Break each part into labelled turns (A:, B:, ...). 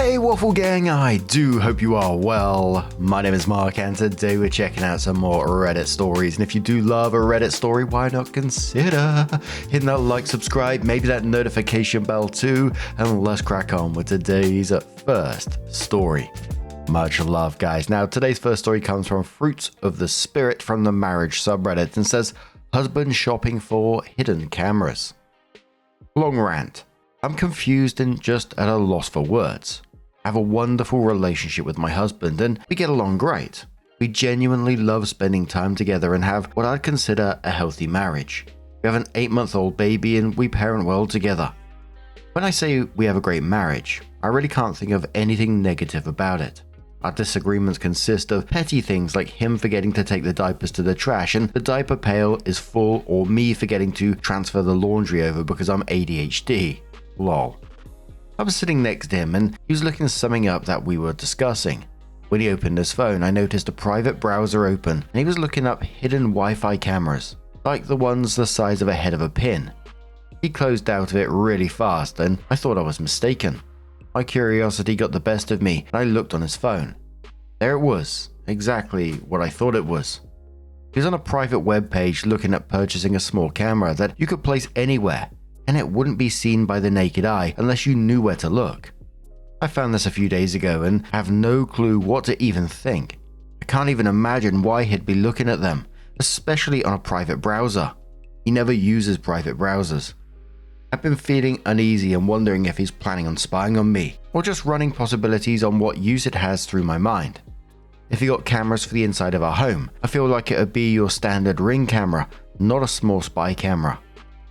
A: Hey Waffle Gang, I do hope you are well. My name is Mark and today we're checking out some more Reddit stories. And if you do love a Reddit story, why not consider hitting that like, subscribe, maybe that notification bell too, and let's crack on with today's first story. Much love, guys. Now, today's first story comes from Fruits of the Spirit from the Marriage subreddit and says, husband shopping for hidden cameras. Long rant. I'm confused and just at a loss for words. I have a wonderful relationship with my husband and we get along great. We genuinely love spending time together and have what I'd consider a healthy marriage. We have an 8-month-old baby and we parent well together. When I say we have a great marriage, I really can't think of anything negative about it. Our disagreements consist of petty things like him forgetting to take the diapers to the trash and the diaper pail is full, or me forgetting to transfer the laundry over because I'm ADHD. Lol. I was sitting next to him and he was looking something up that we were discussing. When he opened his phone, I noticed a private browser open and he was looking up hidden Wi-Fi cameras, like the ones the size of a head of a pin. He closed out of it really fast and I thought I was mistaken. My curiosity got the best of me and I looked on his phone. There it was, exactly what I thought it was. He was on a private web page looking at purchasing a small camera that you could place anywhere, and it wouldn't be seen by the naked eye unless you knew where to look. I found this a few days ago and have no clue what to even think. I can't even imagine why he'd be looking at them, especially on a private browser. He never uses private browsers. I've been feeling uneasy and wondering if he's planning on spying on me, or just running possibilities on what use it has through my mind. If he got cameras for the inside of our home, I feel like it would be your standard Ring camera, not a small spy camera.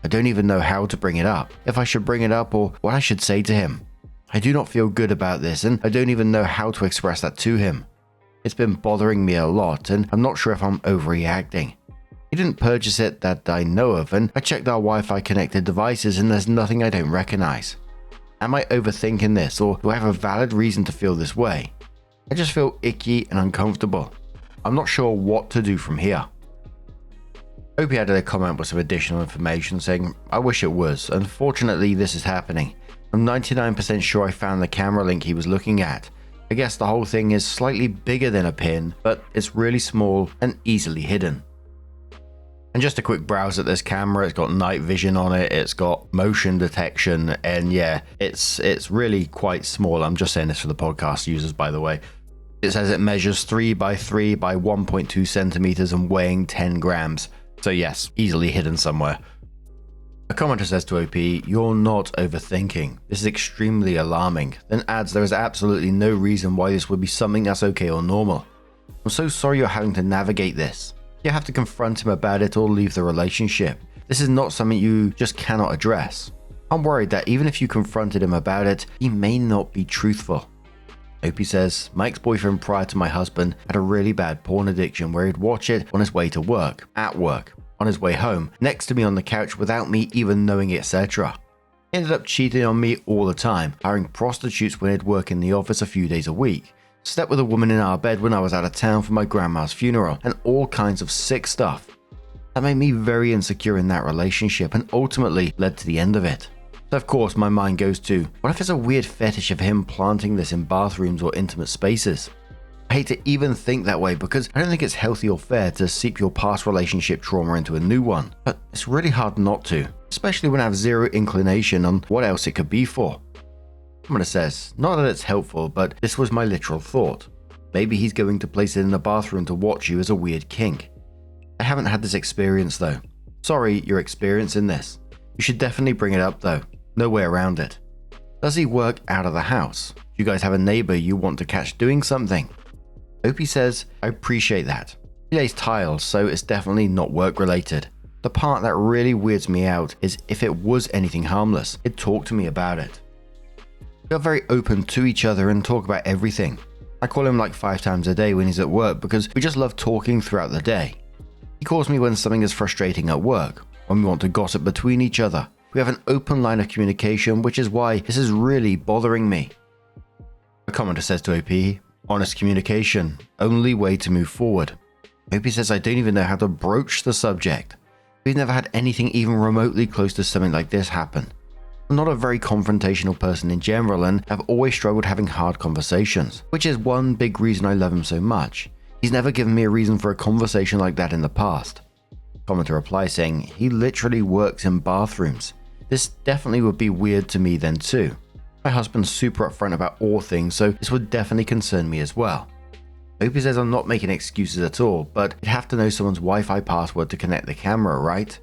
A: I don't even know how to bring it up, if I should bring it up or what I should say to him. I do not feel good about this and I don't even know how to express that to him. It's been bothering me a lot and I'm not sure if I'm overreacting. He didn't purchase it that I know of and I checked our Wi-Fi connected devices and there's nothing I don't recognize. Am I overthinking this or do I have a valid reason to feel this way? I just feel icky and uncomfortable. I'm not sure what to do from here. Opie added a comment with some additional information saying, I wish it was. Unfortunately, this is happening. I'm 99% sure I found the camera link he was looking at. I guess the whole thing is slightly bigger than a pin, but it's really small and easily hidden. And just a quick browse at this camera, it's got night vision on it, it's got motion detection, and yeah, it's really quite small. I'm just saying this for the podcast users, by the way. It says it measures 3 by 3 by 1.2 centimeters and weighing 10 grams. So yes, easily hidden somewhere. A commenter says to OP, you're not overthinking. This is extremely alarming. Then adds there is absolutely no reason why this would be something that's okay or normal. I'm so sorry you're having to navigate this. You have to confront him about it or leave the relationship. This is not something you just cannot address. I'm worried that even if you confronted him about it, he may not be truthful. Opie says, my ex-boyfriend prior to my husband had a really bad porn addiction where he'd watch it on his way to work, at work, on his way home, next to me on the couch without me even knowing, etc. He ended up cheating on me all the time, hiring prostitutes when he'd work in the office a few days a week, slept with a woman in our bed when I was out of town for my grandma's funeral, and all kinds of sick stuff. That made me very insecure in that relationship and ultimately led to the end of it. So of course my mind goes to, what if there's a weird fetish of him planting this in bathrooms or intimate spaces? I hate to even think that way because I don't think it's healthy or fair to seep your past relationship trauma into a new one, but it's really hard not to, especially when I have zero inclination on what else it could be for. Someone says, not that it's helpful, but this was my literal thought. Maybe he's going to place it in the bathroom to watch you as a weird kink. I haven't had this experience though. Sorry you're experiencing this. You should definitely bring it up though. No way around it. Does he work out of the house? Do you guys have a neighbor you want to catch doing something? Opie says, I appreciate that. He lays tiles, so it's definitely not work related. The part that really weirds me out is if it was anything harmless, he'd talk to me about it. We are very open to each other and talk about everything. I call him like 5 times a day when he's at work because we just love talking throughout the day. He calls me when something is frustrating at work, when we want to gossip between each other. We have an open line of communication, which is why this is really bothering me. A commenter says to OP, honest communication, only way to move forward. OP says I don't even know how to broach the subject. We've never had anything even remotely close to something like this happen. I'm not a very confrontational person in general and have always struggled having hard conversations, which is one big reason I love him so much. He's never given me a reason for a conversation like that in the past. Commenter replies saying, he literally works in bathrooms. This definitely would be weird to me then too. My husband's super upfront about all things, so this would definitely concern me as well. Opie says I'm not making excuses at all, but you'd have to know someone's Wi-Fi password to connect the camera, right?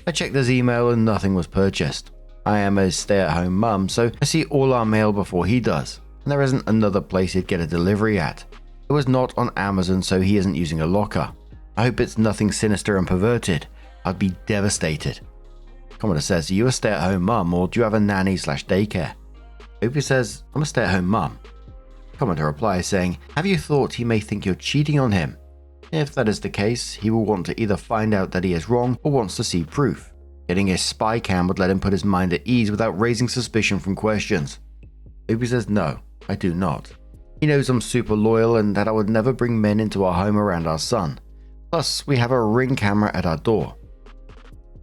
A: I checked his email and nothing was purchased. I am a stay-at-home mum, so I see all our mail before he does, and there isn't another place he'd get a delivery at. It was not on Amazon, so he isn't using a locker. I hope it's nothing sinister and perverted. I'd be devastated. Commenter says, are you a stay-at-home mum or do you have a nanny/daycare? Opie says, I'm a stay-at-home mum. Commenter replies saying, have you thought he may think you're cheating on him? If that is the case, he will want to either find out that he is wrong or wants to see proof. Getting a spy cam would let him put his mind at ease without raising suspicion from questions. Opie says, no, I do not. He knows I'm super loyal and that I would never bring men into our home around our son. Plus, we have a Ring camera at our door.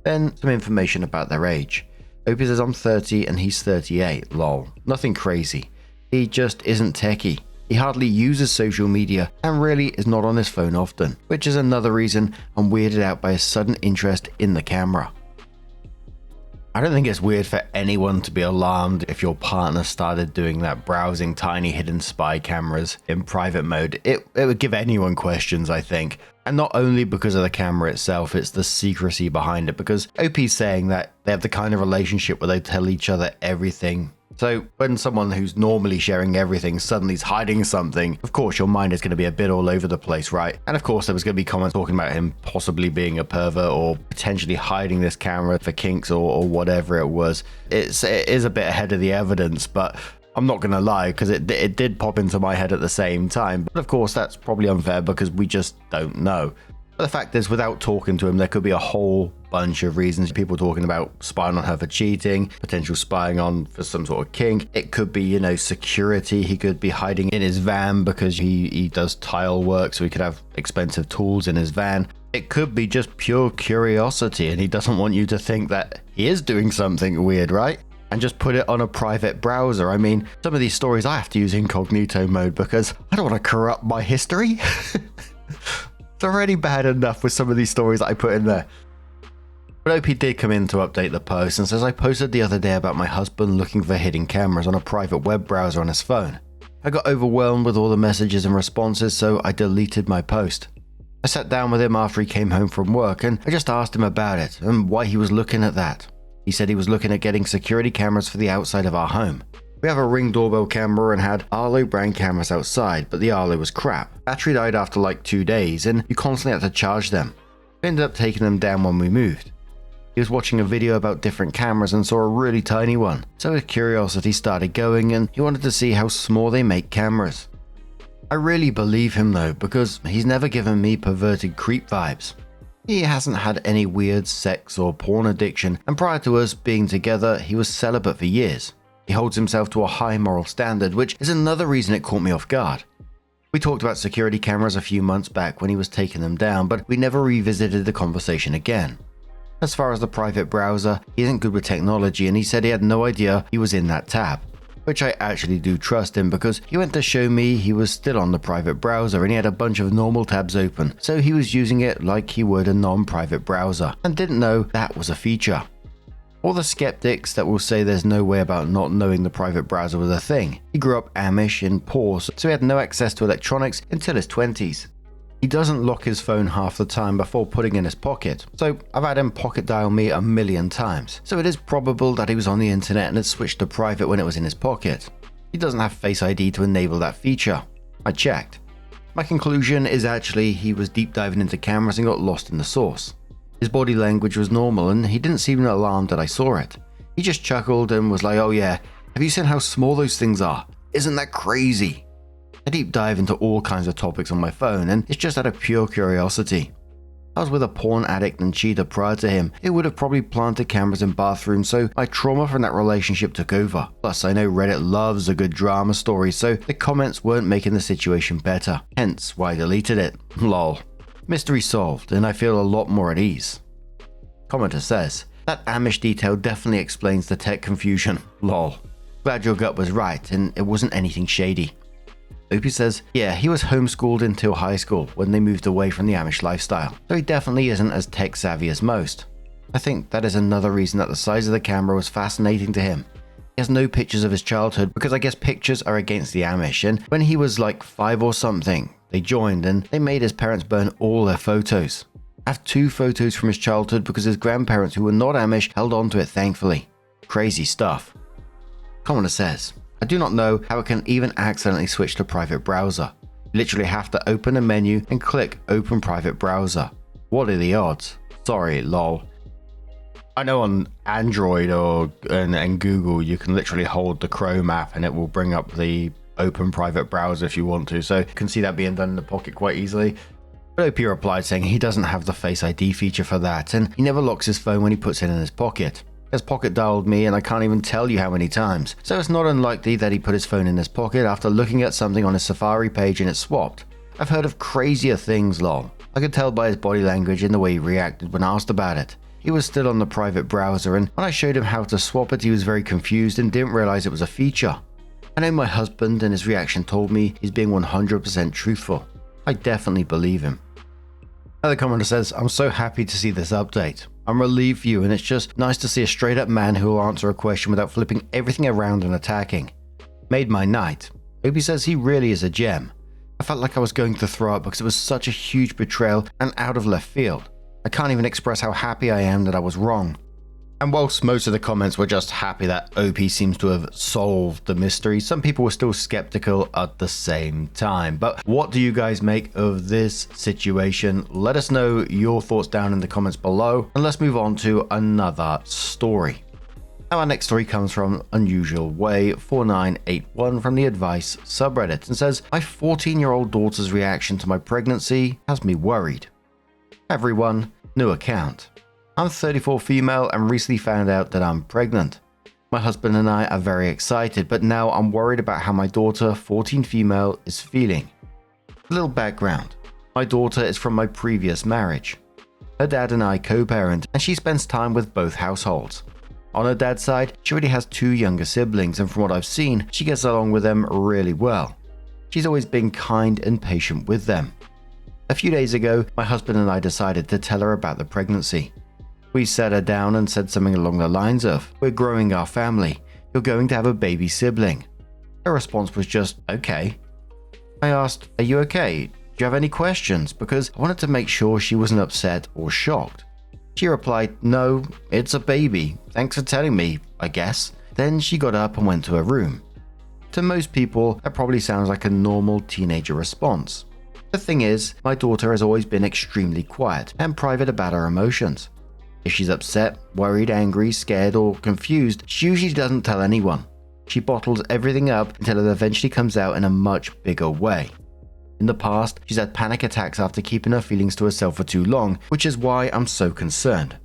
A: Then, some information about their age. Opie says I'm 30 and he's 38, lol. Nothing crazy. He just isn't techie. He hardly uses social media and really is not on his phone often, which is another reason I'm weirded out by his sudden interest in the camera. I don't think it's weird for anyone to be alarmed if your partner started doing that, browsing tiny hidden spy cameras in private mode. It would give anyone questions, I think. And not only because of the camera itself, it's the secrecy behind it, because OP's saying that they have the kind of relationship where they tell each other everything. So when someone who's normally sharing everything suddenly is hiding something, of course your mind is going to be a bit all over the place, right? And of course there was going to be comments talking about him possibly being a pervert or potentially hiding this camera for kinks or whatever it was. It is a bit ahead of the evidence, but I'm not going to lie, because it did pop into my head at the same time. But of course that's probably unfair because we just don't know. But the fact is, without talking to him, there could be a whole bunch of reasons. People talking about spying on her for cheating, potential spying on for some sort of kink. It could be, security. He could be hiding in his van because he does tile work, so he could have expensive tools in his van. It could be just pure curiosity and he doesn't want you to think that he is doing something weird, right? And just put it on a private browser. I mean, some of these stories I have to use incognito mode because I don't want to corrupt my history. It's already bad enough with some of these stories that I put in there. But OP did come in to update the post and says, I posted the other day about my husband looking for hidden cameras on a private web browser on his phone. I got overwhelmed with all the messages and responses, so I deleted my post. I sat down with him after he came home from work and I just asked him about it and why he was looking at that. He said he was looking at getting security cameras for the outside of our home. We have a Ring doorbell camera and had Arlo brand cameras outside, but the Arlo was crap. Battery died after like 2 days and you constantly had to charge them. We ended up taking them down when we moved. He was watching a video about different cameras and saw a really tiny one, so his curiosity started going and he wanted to see how small they make cameras. I really believe him though, because he's never given me perverted creep vibes. He hasn't had any weird sex or porn addiction, and prior to us being together, he was celibate for years. He holds himself to a high moral standard, which is another reason it caught me off guard. We talked about security cameras a few months back when he was taking them down, but we never revisited the conversation again. As far as the private browser, he isn't good with technology and he said he had no idea he was in that tab. Which I actually do trust him, because he went to show me he was still on the private browser and he had a bunch of normal tabs open, so he was using it like he would a non-private browser and didn't know that was a feature. All the skeptics that will say there's no way about not knowing the private browser was a thing. He grew up Amish and poor, so he had no access to electronics until his 20s. He doesn't lock his phone half the time before putting in his pocket, so I've had him pocket dial me a million times, so it is probable that he was on the internet and had switched to private when it was in his pocket. He doesn't have Face ID to enable that feature. I checked. My conclusion is actually he was deep diving into cameras and got lost in the source. His body language was normal and he didn't seem alarmed that I saw it. He just chuckled and was like, oh yeah, have you seen how small those things are? Isn't that crazy? I deep dive into all kinds of topics on my phone and it's just out of pure curiosity. I was with a porn addict and cheater prior to him. It would have probably planted cameras in bathrooms, so my trauma from that relationship took over. Plus I know Reddit loves a good drama story, so the comments weren't making the situation better. Hence why I deleted it. Lol. Mystery solved and I feel a lot more at ease. Commenter says, That Amish detail definitely explains the tech confusion. Lol. Glad your gut was right and it wasn't anything shady. Opie says, yeah, he was homeschooled until high school when they moved away from the Amish lifestyle, so he definitely isn't as tech savvy as most. I think that is another reason that the size of the camera was fascinating to him. He has no pictures of his childhood because I guess pictures are against the Amish, and when he was like 5 or something, they joined and they made his parents burn all their photos. I have 2 photos from his childhood because his grandparents who were not Amish held on to it thankfully. Crazy stuff. Commenter says, I do not know how it can even accidentally switch to private browser. You literally have to open a menu and click open private browser. What are the odds? Sorry, lol. I know on Android and Google you can literally hold the Chrome app and it will bring up the open private browser if you want to, so you can see that being done in the pocket quite easily. But OP replied saying he doesn't have the Face ID feature for that and he never locks his phone when he puts it in his pocket. He has pocket dialed me and I can't even tell you how many times, so it's not unlikely that he put his phone in his pocket after looking at something on his Safari page and it swapped. I've heard of crazier things, lol. I could tell by his body language and the way he reacted when asked about it. He was still on the private browser and when I showed him how to swap it he was very confused and didn't realize it was a feature. I know my husband and his reaction told me he's being 100% truthful. I definitely believe him. Another commenter says, I'm so happy to see this update. I'm relieved for you and it's just nice to see a straight up man who will answer a question without flipping everything around and attacking. Made my night. Opie says he really is a gem. I felt like I was going to throw up because it was such a huge betrayal and out of left field. I can't even express how happy I am that I was wrong. And whilst most of the comments were just happy that OP seems to have solved the mystery, some people were still skeptical at the same time. But what do you guys make of this situation? Let us know your thoughts down in the comments below, and let's move on to another story. Now our next story comes from Unusual Way 4981 from the Advice subreddit and says, my 14-year-old daughter's reaction to my pregnancy has me worried. Everyone, new account. I'm 34 female and recently found out that I'm pregnant. My husband and I are very excited, but now I'm worried about how my daughter, 14 female, is feeling. A little background. My daughter is from my previous marriage. Her dad and I co-parent, and she spends time with both households. On her dad's side, she already has 2 younger siblings, and from what I've seen, she gets along with them really well. She's always been kind and patient with them. A few days ago, my husband and I decided to tell her about the pregnancy. We sat her down and said something along the lines of, we're growing our family, you're going to have a baby sibling. Her response was just, okay. I asked, are you okay? Do you have any questions? Because I wanted to make sure she wasn't upset or shocked. She replied, no, it's a baby. Thanks for telling me, I guess. Then she got up and went to her room. To most people, that probably sounds like a normal teenager response. The thing is, my daughter has always been extremely quiet and private about her emotions. If she's upset, worried, angry, scared, or confused, she usually doesn't tell anyone. She bottles everything up until it eventually comes out in a much bigger way. In the past, she's had panic attacks after keeping her feelings to herself for too long, which is why I'm so concerned.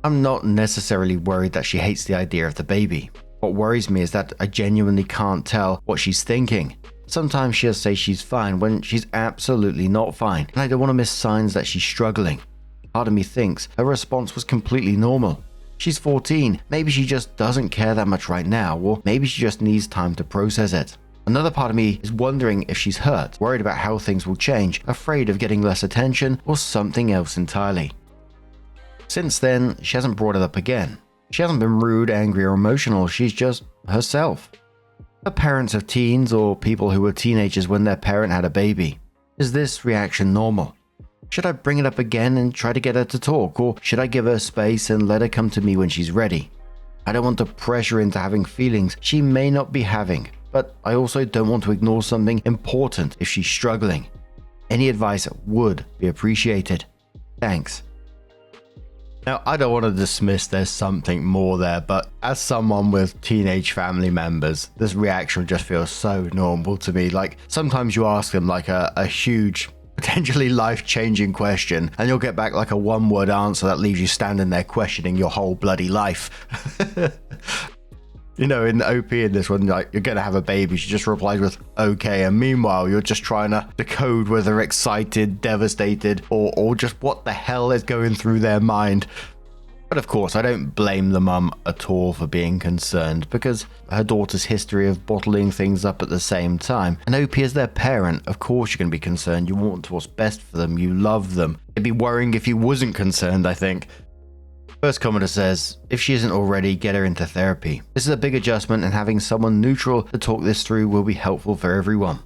A: I'm not necessarily worried that she hates the idea of the baby. What worries me is that I genuinely can't tell what she's thinking. Sometimes she'll say she's fine when she's absolutely not fine, and I don't want to miss signs that she's struggling. Part of me thinks her response was completely normal. She's 14, maybe she just doesn't care that much right now, or maybe she just needs time to process it. Another part of me is wondering if she's hurt, worried about how things will change, afraid of getting less attention, or something else entirely. Since then, she hasn't brought it up again. She hasn't been rude, angry, or emotional, she's just herself. Her parents of teens or people who were teenagers when their parent had a baby. Is this reaction normal? Should I bring it up again and try to get her to talk, or should I give her space and let her come to me when she's ready? I don't want to pressure her into having feelings she may not be having, but I also don't want to ignore something important if she's struggling. Any advice would be appreciated. Thanks. Now, I don't want to dismiss there's something more there, but as someone with teenage family members, this reaction just feels so normal to me. Like, sometimes you ask them like a huge, potentially life-changing question, and you'll get back like a one-word answer that leaves you standing there questioning your whole bloody life. You know, in the OP in this one, like, you're gonna have a baby, she just replies with okay, and meanwhile you're just trying to decode whether excited, devastated, or just what the hell is going through their mind. But of course, I don't blame the mum at all for being concerned, because her daughter's history of bottling things up at the same time. And Opie, as their parent, of course you're going to be concerned. You want what's best for them. You love them. It'd be worrying if you wasn't concerned, I think. First commenter says, if she isn't already, get her into therapy. This is a big adjustment, and having someone neutral to talk this through will be helpful for everyone.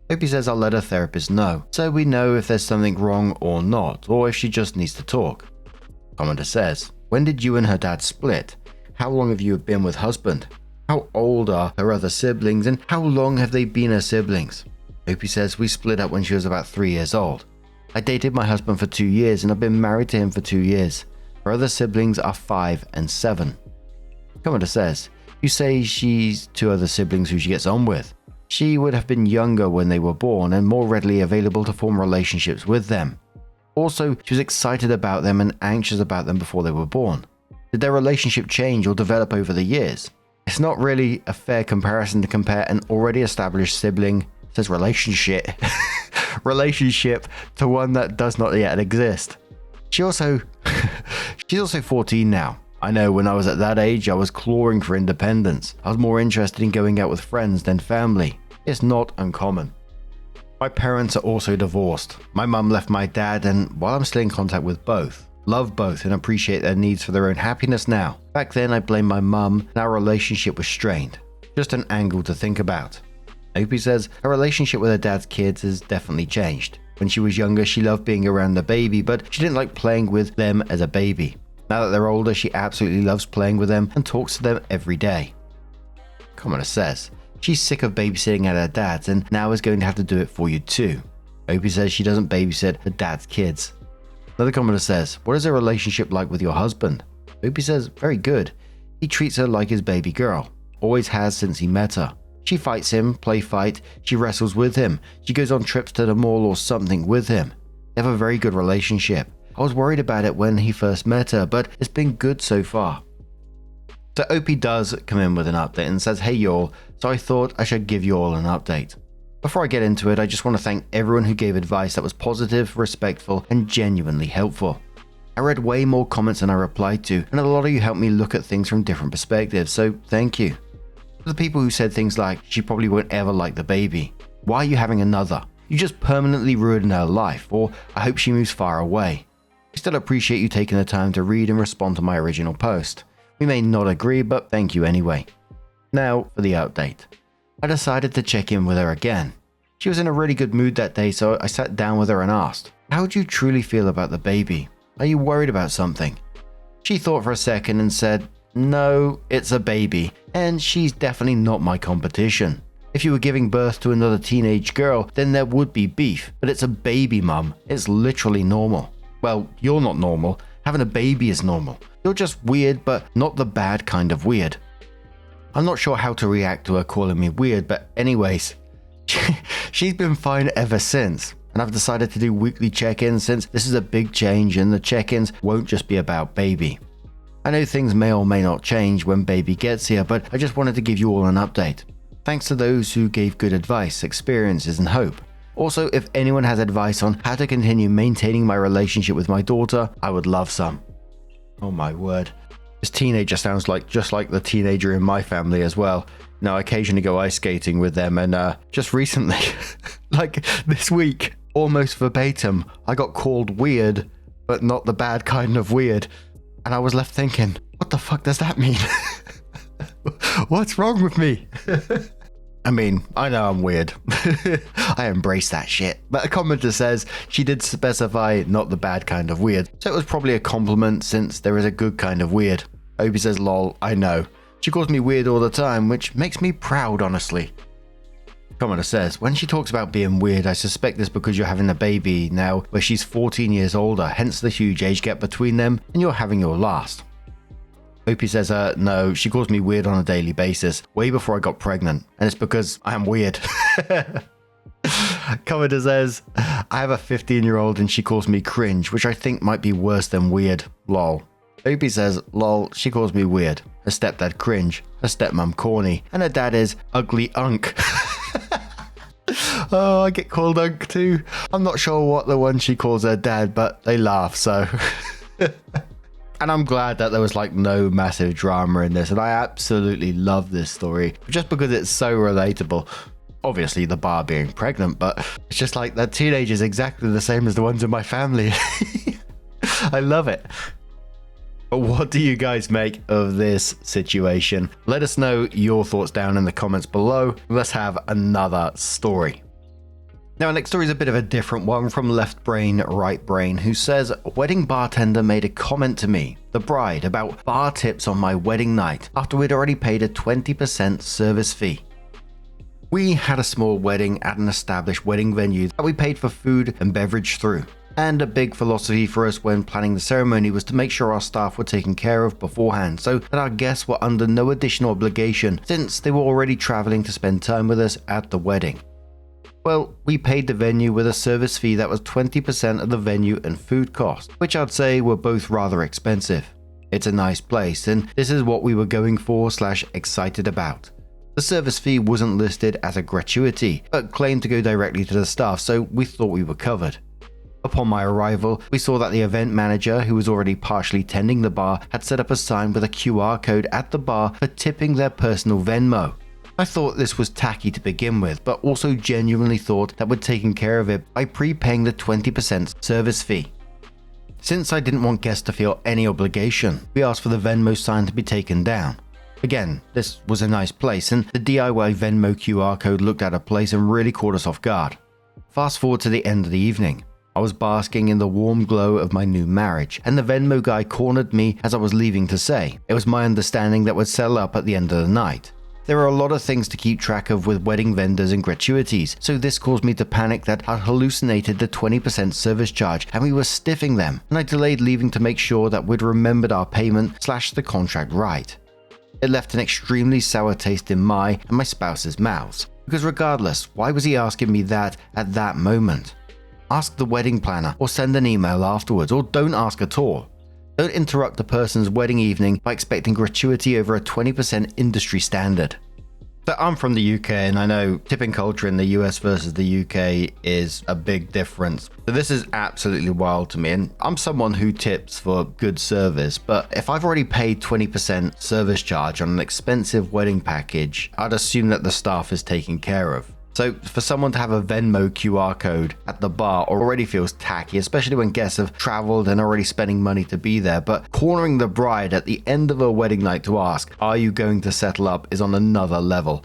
A: Opie says, I'll let her therapist know, so we know if there's something wrong or not, or if she just needs to talk. Commenter says, when did you and her dad split? How long have you been with husband? How old are her other siblings, and how long have they been her siblings? Opie says, we split up when she was about 3 years old. I dated my husband for 2 years, and I've been married to him for 2 years. Her other siblings are 5 and 7. Commenter says, you say she's 2 other siblings who she gets on with. She would have been younger when they were born and more readily available to form relationships with them. Also, she was excited about them and anxious about them before they were born. Did their relationship change or develop over the years? It's not really a fair comparison to compare an already established sibling, says relationship, to one that does not yet exist. She's also 14 now. I know when I was at that age, I was clawing for independence. I was more interested in going out with friends than family. It's not uncommon. My parents are also divorced. My mum left my dad, and while I'm still in contact with both, love both and appreciate their needs for their own happiness now. Back then I blamed my mum and our relationship was strained. Just an angle to think about. Opie says her relationship with her dad's kids has definitely changed. When she was younger, she loved being around the baby, but she didn't like playing with them as a baby. Now that they're older, she absolutely loves playing with them and talks to them every day. Commenter says, she's sick of babysitting at her dad's and now is going to have to do it for you too. Opie says she doesn't babysit her dad's kids. Another commenter says, what is her relationship like with your husband? Opie says, very good. He treats her like his baby girl. Always has since he met her. She fights him, play fight, she wrestles with him, she goes on trips to the mall or something with him. They have a very good relationship. I was worried about it when he first met her, but it's been good so far. So Opie does come in with an update and says, hey y'all, so I thought I should give you all an update. Before I get into it, I just want to thank everyone who gave advice that was positive, respectful, and genuinely helpful. I read way more comments than I replied to, and a lot of you helped me look at things from different perspectives, so thank you. For the people who said things like, she probably won't ever like the baby. Why are you having another? You just permanently ruined her life, or I hope she moves far away. I still appreciate you taking the time to read and respond to my original post. We may not agree, but thank you anyway. Now for the update. I decided to check in with her again. She was in a really good mood that day, so I sat down with her and asked, how do you truly feel about the baby? Are you worried about something? She thought for a second and said, no, it's a baby, and she's definitely not my competition. If you were giving birth to another teenage girl, then there would be beef, but it's a baby, mum. It's literally normal. Well, you're not normal. Having a baby is normal. You're just weird, but not the bad kind of weird. I'm not sure how to react to her calling me weird, but anyways, she's been fine ever since. And I've decided to do weekly check-ins since this is a big change and the check-ins won't just be about baby. I know things may or may not change when baby gets here, but I just wanted to give you all an update. Thanks to those who gave good advice, experiences, and hope. Also, if anyone has advice on how to continue maintaining my relationship with my daughter, I would love some. Oh my word. This teenager sounds like just like the teenager in my family as well. You know, I occasionally go ice skating with them, and just recently, like this week, almost verbatim, I got called weird, but not the bad kind of weird. And I was left thinking, what the fuck does that mean? What's wrong with me? I mean, I know I'm weird. I embrace that shit. But a commenter says she did specify not the bad kind of weird. So it was probably a compliment since there is a good kind of weird. Opie says, lol, I know. She calls me weird all the time, which makes me proud, honestly. Commenter says, when she talks about being weird, I suspect this because you're having a baby now where she's 14 years older, hence the huge age gap between them, and you're having your last. Opie says, no, she calls me weird on a daily basis, way before I got pregnant, and it's because I am weird. Commenter says, I have a 15-year-old and she calls me cringe, which I think might be worse than weird, lol. Opie says, lol, she calls me weird, her stepdad cringe, her stepmom corny, and her dad is ugly unk. Oh, I get called unk too. I'm not sure what the one she calls her dad, but they laugh, so... And I'm glad that there was like no massive drama in this, and I absolutely love this story just because it's so relatable. Obviously the bar being pregnant, but it's just like that teenager is exactly the same as the ones in my family. I love it. But what do you guys make of this situation? Let us know your thoughts down in the comments below. Let's have another story. Now, our next story is a bit of a different one from Left Brain, Right Brain, who says, a wedding bartender made a comment to me, the bride, about bar tips on my wedding night after we'd already paid a 20% service fee. We had a small wedding at an established wedding venue that we paid for food and beverage through. And a big philosophy for us when planning the ceremony was to make sure our staff were taken care of beforehand so that our guests were under no additional obligation since they were already traveling to spend time with us at the wedding. Well, we paid the venue with a service fee that was 20% of the venue and food cost, which I'd say were both rather expensive. It's a nice place, and this is what we were going for / excited about. The service fee wasn't listed as a gratuity, but claimed to go directly to the staff, so we thought we were covered. Upon my arrival, we saw that the event manager, who was already partially tending the bar, had set up a sign with a QR code at the bar for tipping their personal Venmo. I thought this was tacky to begin with, but also genuinely thought that we'd taken care of it by prepaying the 20% service fee. Since I didn't want guests to feel any obligation, we asked for the Venmo sign to be taken down. Again, this was a nice place, and the DIY Venmo QR code looked out of place and really caught us off guard. Fast forward to the end of the evening. I was basking in the warm glow of my new marriage, and the Venmo guy cornered me as I was leaving to say it was my understanding that would settle up at the end of the night. There are a lot of things to keep track of with wedding vendors and gratuities, so this caused me to panic that I'd hallucinated the 20% service charge and we were stiffing them, and I delayed leaving to make sure that we'd remembered our payment / the contract right. It left an extremely sour taste in my and my spouse's mouths, because regardless, why was he asking me that at that moment? Ask the wedding planner or send an email afterwards, or don't ask at all. Don't interrupt a person's wedding evening by expecting gratuity over a 20% industry standard. So I'm from the UK, and I know tipping culture in the US versus the UK is a big difference. So this is absolutely wild to me, and I'm someone who tips for good service, but if I've already paid 20% service charge on an expensive wedding package, I'd assume that the staff is taken care of. So for someone to have a Venmo QR code at the bar already feels tacky, especially when guests have traveled and already spending money to be there. But cornering the bride at the end of a wedding night to ask, are you going to settle up, is on another level.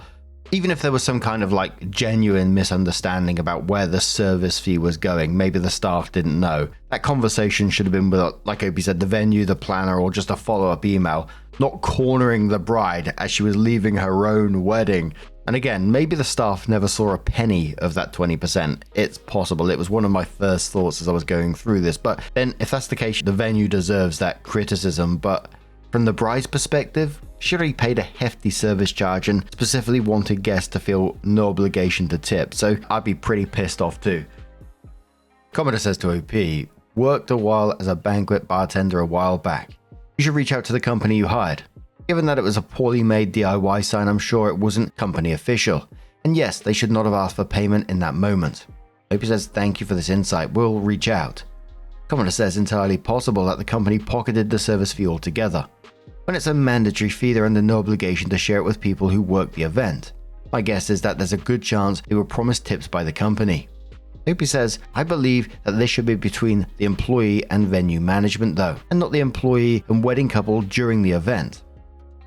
A: Even if there was some kind of like genuine misunderstanding about where the service fee was going, maybe the staff didn't know, that conversation should have been with, like Opie said, the venue, the planner, or just a follow-up email, not cornering the bride as she was leaving her own wedding. And again, maybe the staff never saw a penny of that 20%. It's possible. It was one of my first thoughts as I was going through this. But then if that's the case, the venue deserves that criticism. But from the bride's perspective, she already paid a hefty service charge and specifically wanted guests to feel no obligation to tip. So I'd be pretty pissed off too. Commodore says to OP, worked a while as a banquet bartender a while back. You should reach out to the company you hired. Given that it was a poorly made DIY sign, I'm sure it wasn't company official. And yes, they should not have asked for payment in that moment. Opie says, thank you for this insight, we'll reach out. Commodore says entirely possible that the company pocketed the service fee altogether. When it's a mandatory fee, they're under no obligation to share it with people who work the event. My guess is that there's a good chance they were promised tips by the company. Opie says, I believe that this should be between the employee and venue management though, and not the employee and wedding couple during the event.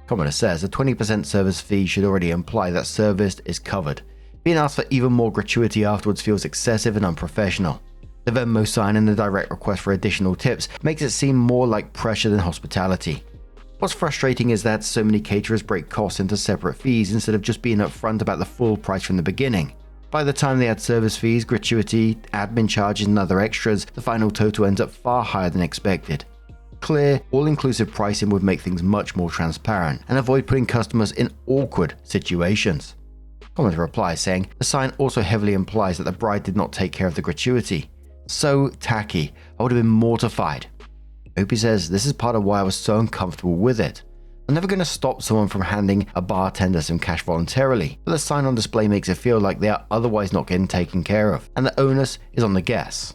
A: Commodore says a 20% service fee should already imply that service is covered. Being asked for even more gratuity afterwards feels excessive and unprofessional. The Venmo sign and the direct request for additional tips makes it seem more like pressure than hospitality. What's frustrating is that so many caterers break costs into separate fees instead of just being upfront about the full price from the beginning. By the time they add service fees, gratuity, admin charges and other extras, the final total ends up far higher than expected. Clear, all-inclusive pricing would make things much more transparent and avoid putting customers in awkward situations. Commodore replies saying, the sign also heavily implies that the bride did not take care of the gratuity. So tacky, I would have been mortified. Opie says, this is part of why I was so uncomfortable with it. I'm never going to stop someone from handing a bartender some cash voluntarily, but the sign on display makes it feel like they are otherwise not getting taken care of, and the onus is on the guests.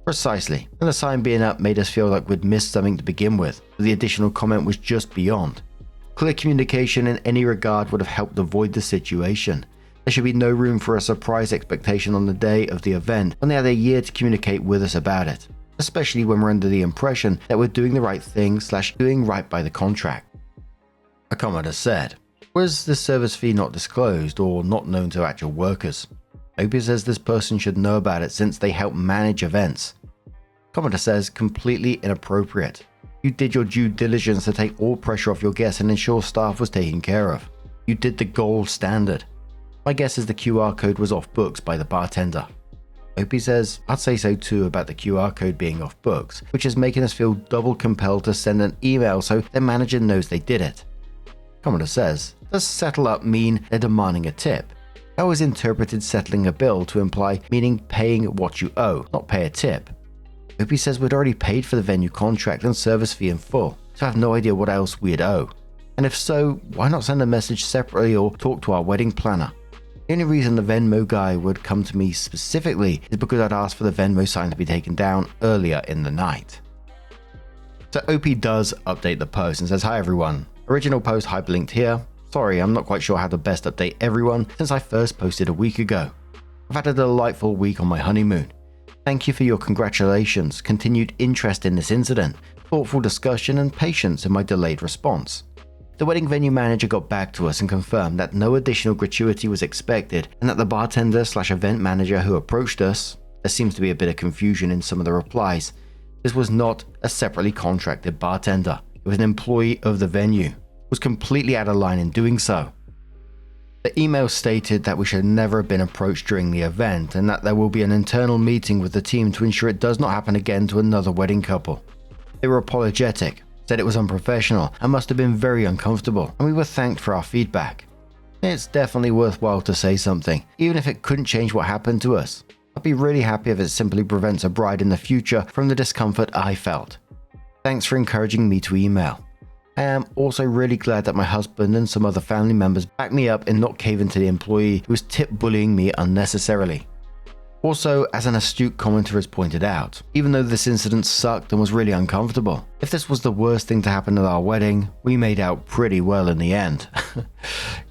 A: Precisely, and the sign being up made us feel like we'd missed something to begin with, but the additional comment was just beyond. Clear communication in any regard would have helped avoid the situation. There should be no room for a surprise expectation on the day of the event when they had a year to communicate with us about it, especially when we're under the impression that we're doing the right thing / doing right by the contract. A commenter said, was the service fee not disclosed or not known to actual workers? Opie says this person should know about it since they help manage events. Commenter says, completely inappropriate. You did your due diligence to take all pressure off your guests and ensure staff was taken care of. You did the gold standard. My guess is the QR code was off books by the bartender. Opie says, I'd say so too about the QR code being off books, which is making us feel double compelled to send an email so their manager knows they did it. Commenter says, does settle up mean they're demanding a tip? I always interpreted settling a bill to imply meaning paying what you owe, not pay a tip. Opie says we'd already paid for the venue contract and service fee in full, so I have no idea what else we'd owe. And if so, why not send a message separately or talk to our wedding planner? The only reason the Venmo guy would come to me specifically is because I'd asked for the Venmo sign to be taken down earlier in the night. So Opie does update the post and says, hi everyone, original post hyperlinked here. Sorry, I'm not quite sure how to best update everyone since I first posted a week ago. I've had a delightful week on my honeymoon. Thank you for your congratulations, continued interest in this incident, thoughtful discussion and patience in my delayed response. The wedding venue manager got back to us and confirmed that no additional gratuity was expected and that the bartender / event manager who approached us, there seems to be a bit of confusion in some of the replies, this was not a separately contracted bartender, it was an employee of the venue, was completely out of line in doing so. The email stated that we should never have been approached during the event and that there will be an internal meeting with the team to ensure it does not happen again to another wedding couple. They were apologetic, said it was unprofessional and must have been very uncomfortable, and we were thanked for our feedback. It's definitely worthwhile to say something, even if it couldn't change what happened to us. I'd be really happy if it simply prevents a bride in the future from the discomfort I felt. Thanks for encouraging me to email. I am also really glad that my husband and some other family members backed me up in not caving to the employee who was tip bullying me unnecessarily. Also, as an astute commenter has pointed out, even though this incident sucked and was really uncomfortable, if this was the worst thing to happen at our wedding, we made out pretty well in the end.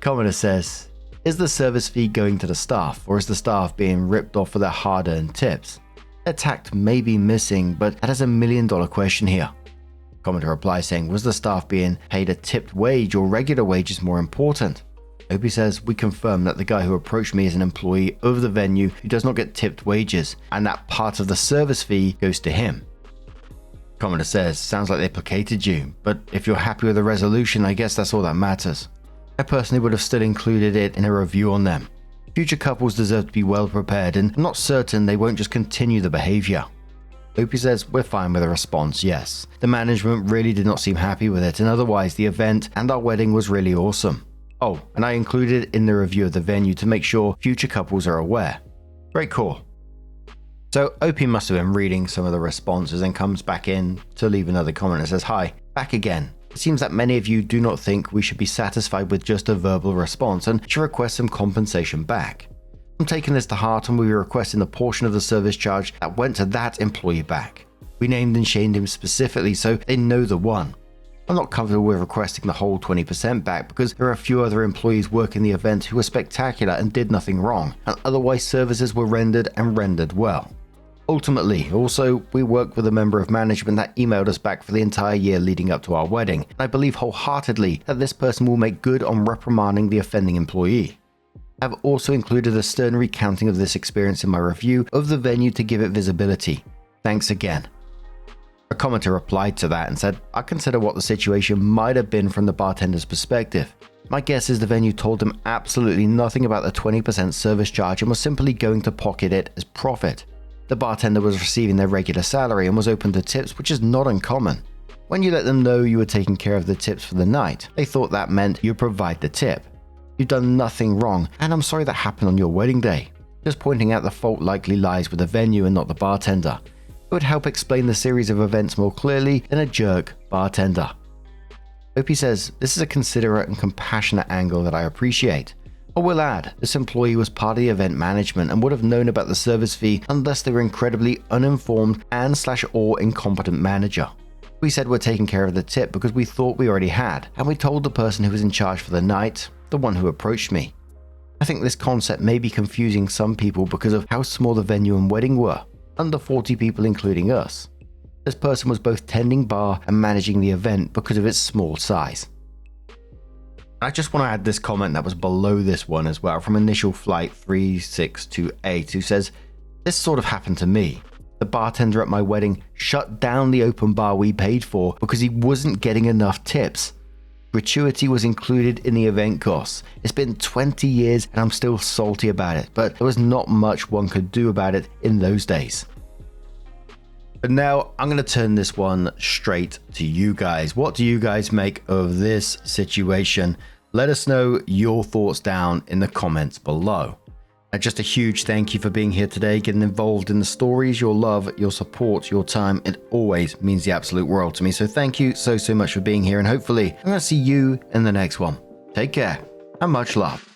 A: Commenter says, is the service fee going to the staff, or is the staff being ripped off for their hard-earned tips? Their tact may be missing, but that is $1 million question here. Commenter replies saying, was the staff being paid a tipped wage or regular wage is more important? Opie says, we confirm that the guy who approached me is an employee of the venue who does not get tipped wages, and that part of the service fee goes to him. Commenter says, sounds like they placated you, but if you're happy with the resolution, I guess that's all that matters. I personally would have still included it in a review on them. Future couples deserve to be well prepared, and I'm not certain they won't just continue the behavior. Opie says, we're fine with the response, yes. The management really did not seem happy with it, and otherwise the event and our wedding was really awesome. Oh, and I included it in the review of the venue to make sure future couples are aware. Great call. So Opie must have been reading some of the responses and comes back in to leave another comment and says, hi, back again. It seems that many of you do not think we should be satisfied with just a verbal response and should request some compensation back. I'm taking this to heart and we were requesting the portion of the service charge that went to that employee back. We named and shamed him specifically so they know the one. I'm not comfortable with requesting the whole 20% back because there are a few other employees working the event who were spectacular and did nothing wrong, and otherwise services were rendered and rendered well. Ultimately, also, we worked with a member of management that emailed us back for the entire year leading up to our wedding, and I believe wholeheartedly that this person will make good on reprimanding the offending employee. I have also included a stern recounting of this experience in my review of the venue to give it visibility. Thanks again. A commenter replied to that and said, I consider what the situation might have been from the bartender's perspective. My guess is the venue told him absolutely nothing about the 20% service charge and was simply going to pocket it as profit. The bartender was receiving their regular salary and was open to tips, which is not uncommon. When you let them know you were taking care of the tips for the night, they thought that meant you provide the tip. You've done nothing wrong, and I'm sorry that happened on your wedding day. Just pointing out the fault likely lies with the venue and not the bartender. It would help explain the series of events more clearly than a jerk bartender. Opie says, this is a considerate and compassionate angle that I appreciate. I will add, this employee was part of the event management and would have known about the service fee unless they were incredibly uninformed and/or incompetent manager. We said we're taking care of the tip because we thought we already had, and we told the person who was in charge for the night, the one who approached me. I think this concept may be confusing some people because of how small the venue and wedding were, under 40 people including us. This person was both tending bar and managing the event because of its small size. I just want to add this comment that was below this one as well from initial flight 3628 who says, "This sort of happened to me. The bartender at my wedding shut down the open bar we paid for because he wasn't getting enough tips. Gratuity was included in the event costs. It's been 20 years and I'm still salty about it, but there was not much one could do about it in those days." But now I'm going to turn this one straight to you guys. What do you guys make of this situation? Let us know your thoughts down in the comments below. And just a huge thank you for being here today, getting involved in the stories, your love, your support, your time. It always means the absolute world to me. So thank you so much for being here, and hopefully I'm going to see you in the next one. Take care and much love.